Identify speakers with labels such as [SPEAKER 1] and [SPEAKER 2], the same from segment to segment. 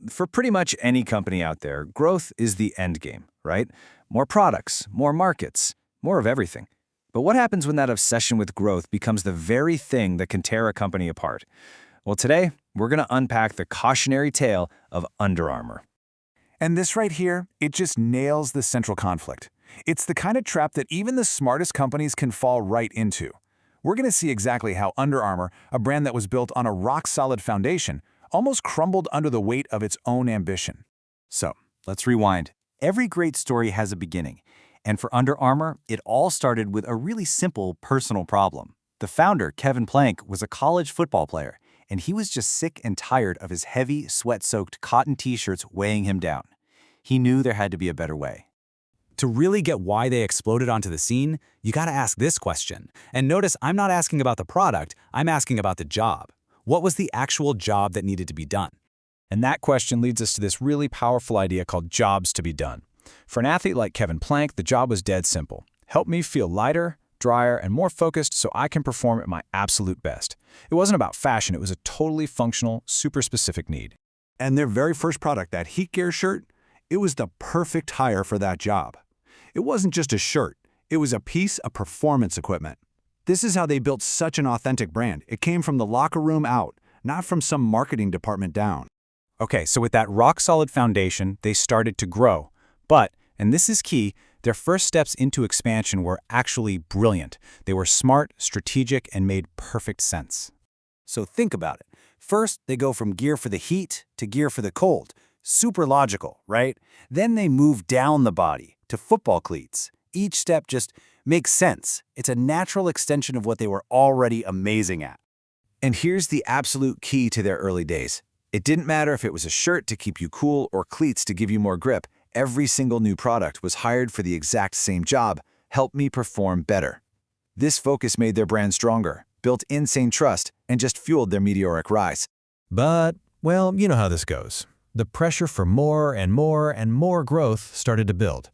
[SPEAKER 1] For pretty much any company out there, growth is the end game, right? More products, more markets, more of everything. But what happens when that obsession with growth becomes the very thing that can tear a company apart? Well, today, we're going to unpack the cautionary tale of Under Armour.
[SPEAKER 2] And this right here, it just nails the central conflict. It's the kind of trap that even the smartest companies can fall right into. We're going to see exactly how Under Armour, a brand that was built on a rock-solid foundation, almost crumbled under the weight of its own ambition.
[SPEAKER 1] So, let's rewind. Every great story has a beginning. And for Under Armour, it all started with a really simple personal problem. The founder, Kevin Plank, was a college football player, and he was just sick and tired of his heavy, sweat-soaked cotton t-shirts weighing him down. He knew there had to be a better way.
[SPEAKER 3] To really get why they exploded onto the scene, you gotta ask this question. And notice I'm not asking about the product, I'm asking about the job. What was the actual job that needed to be done?
[SPEAKER 4] And that question leads us to this really powerful idea called jobs to be done. For an athlete like Kevin Plank, the job was dead simple. Help me feel lighter, drier, and more focused so I can perform at my absolute best. It wasn't about fashion, it was a totally functional, super specific need.
[SPEAKER 2] And their very first product, that Heat Gear shirt, it was the perfect hire for that job. It wasn't just a shirt, it was a piece of performance equipment. This is how they built such an authentic brand. It came from the locker room out, not from some marketing department down.
[SPEAKER 4] Okay, so with that rock-solid foundation, they started to grow. But, and this is key, their first steps into expansion were actually brilliant. They were smart, strategic, and made perfect sense.
[SPEAKER 1] So think about it. First, they go from gear for the heat to gear for the cold. Super logical, right? Then they move down the body to football cleats. Each step just makes sense. It's a natural extension of what they were already amazing at. And here's the absolute key to their early days. It didn't matter if it was a shirt to keep you cool or cleats to give you more grip. Every single new product was hired for the exact same job: help me perform better. This focus made their brand stronger, built insane trust, and just fueled their meteoric rise.
[SPEAKER 4] But, well, you know how this goes. The pressure for more and more and more growth started to build.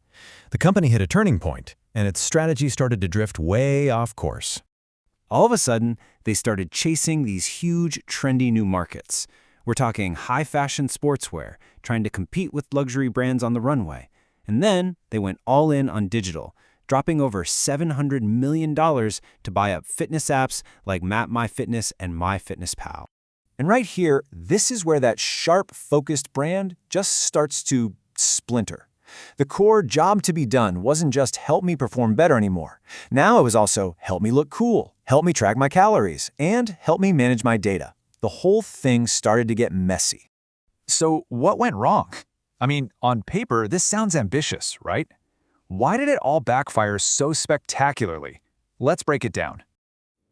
[SPEAKER 4] The company hit a turning point, and its strategy started to drift way off course.
[SPEAKER 1] All of a sudden, they started chasing these huge, trendy new markets. We're talking high-fashion sportswear, trying to compete with luxury brands on the runway. And then they went all in on digital, dropping over $700 million to buy up fitness apps like MapMyFitness and MyFitnessPal. And right here, this is where that sharp, focused brand just starts to splinter. The core job to be done wasn't just help me perform better anymore. Now it was also help me look cool, help me track my calories, and help me manage my data. The whole thing started to get messy.
[SPEAKER 2] So what went wrong? I mean, on paper, this sounds ambitious, right? Why did it all backfire so spectacularly? Let's break it down.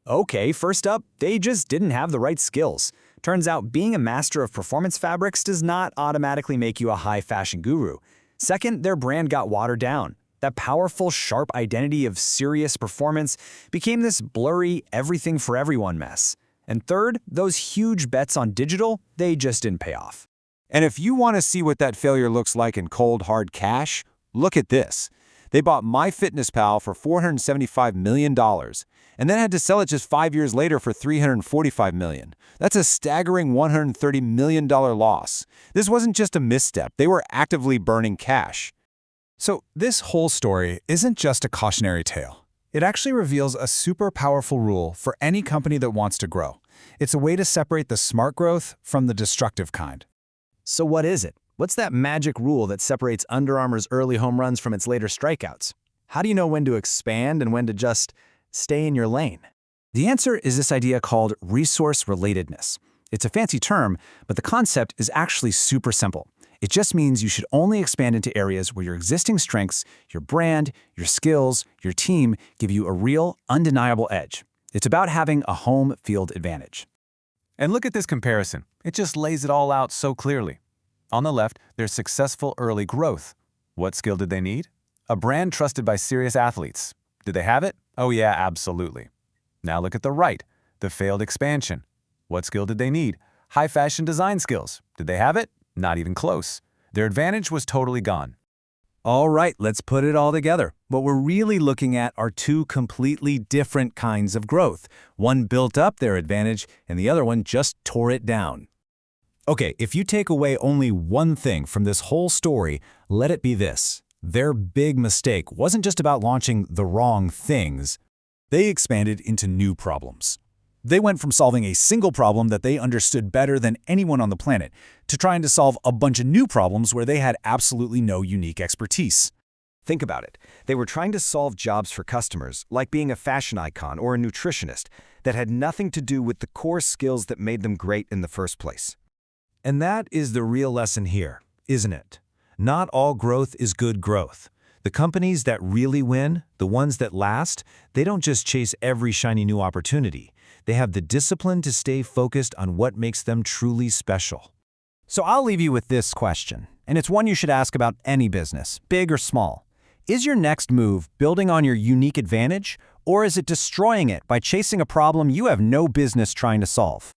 [SPEAKER 3] Okay, first up, they just didn't have the right skills. Turns out being a master of performance fabrics does not automatically make you a high-fashion guru. Second, their brand got watered down. That powerful, sharp identity of serious performance became this blurry, everything-for-everyone mess. And third, those huge bets on digital, they just didn't pay off.
[SPEAKER 2] And if you want to see what that failure looks like in cold, hard cash, look at this. They bought MyFitnessPal for $475 million, and then had to sell it just 5 years later for $345 million. That's a staggering $130 million loss. This wasn't just a misstep. They were actively burning cash.
[SPEAKER 4] So this whole story isn't just a cautionary tale. It actually reveals a super powerful rule for any company that wants to grow. It's a way to separate the smart growth from the destructive kind.
[SPEAKER 3] So what is it? What's that magic rule that separates Under Armour's early home runs from its later strikeouts? How do you know when to expand and when to just stay in your lane?
[SPEAKER 1] The answer is this idea called resource relatedness. It's a fancy term, but the concept is actually super simple. It just means you should only expand into areas where your existing strengths, your brand, your skills, your team give you a real, undeniable edge. It's about having a home field advantage.
[SPEAKER 2] And look at this comparison. It just lays it all out so clearly. On the left, there's successful early growth. What skill did they need? A brand trusted by serious athletes. Did they have it? Oh yeah, absolutely. Now look at the right, the failed expansion. What skill did they need? High fashion design skills. Did they have it? Not even close. Their advantage was totally gone.
[SPEAKER 1] All right, let's put it all together. What we're really looking at are two completely different kinds of growth. One built up their advantage, and the other one just tore it down. Okay, if you take away only one thing from this whole story, let it be this. Their big mistake wasn't just about launching the wrong things.
[SPEAKER 4] They expanded into new problems. They went from solving a single problem that they understood better than anyone on the planet to trying to solve a bunch of new problems where they had absolutely no unique expertise.
[SPEAKER 3] Think about it. They were trying to solve jobs for customers, like being a fashion icon or a nutritionist, that had nothing to do with the core skills that made them great in the first place.
[SPEAKER 1] And that is the real lesson here, isn't it? Not all growth is good growth. The companies that really win, the ones that last, they don't just chase every shiny new opportunity. They have the discipline to stay focused on what makes them truly special.
[SPEAKER 5] So I'll leave you with this question, and it's one you should ask about any business, big or small. Is your next move building on your unique advantage, or is it destroying it by chasing a problem you have no business trying to solve?